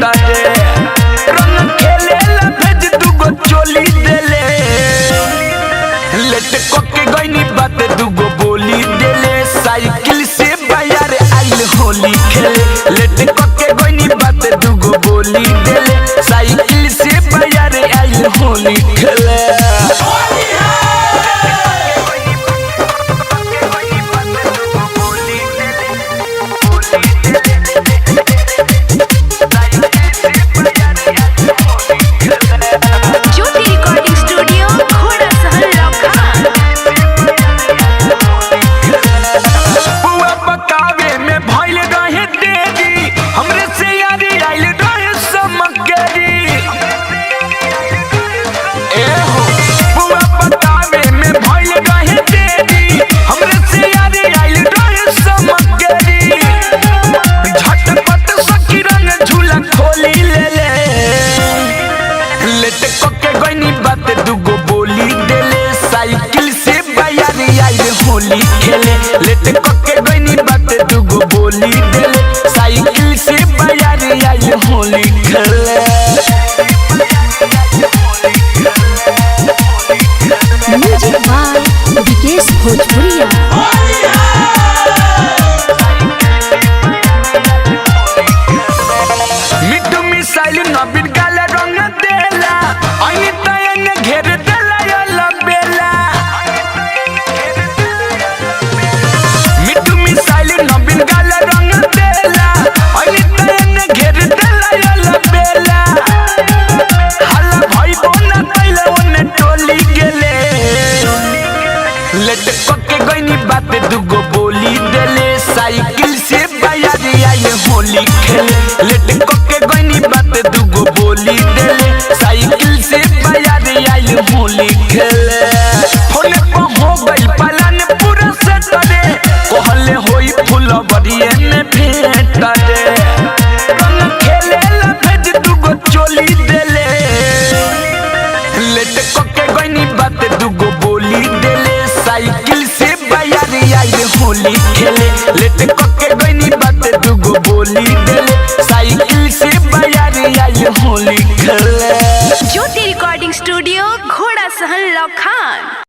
रे रंग खेले ला भेज दुगो चोली देले लेट कोके गईनी बात दुगो बोली देले साइकिल से बाजार आइल होली खेले लेट कोके गईनी बात दुगो बोली देले साइकिल से बाजार आइल होली खेले साइकिल से बाजार आइल होली खेले लेट कोके गईनी बात दुगो बोली देले साइकिल से बाजार आइल होली खेले म्यूजिक बाय विकेश भोजपुरिया मिठू मिसाइल नबीन काला रंग देला आई तयन घेर देला या बेला मिठू मिसाइल नबीन काला रंग देला आई तयन घेर देला या बेला हल्ला भाई बोना तैला ओने टोली गेले लेट कोके गईनी बात दुगो बोली देले साइकिल से बाजार आइल होली खेले लेट कोके गईनी बात दुगो बोली देले साइकिल से बाजार आइल होली खेले होने पर हो गइल पालन पूरा सेट रे कहले होई फुलवरिए में भेंट रे रंग खेले ला भेज दुगो चोली देले लेट कोके गईनी बात दुगो बोली देले साइकिल से बाजार आइल होली खेले लेट कोके गईनी बात दुगो बोली देले साइकिल से बाजार आइल होली खेले ज्योति रिकॉर्डिंग स्टूडियो घोड़ा सहन लखान।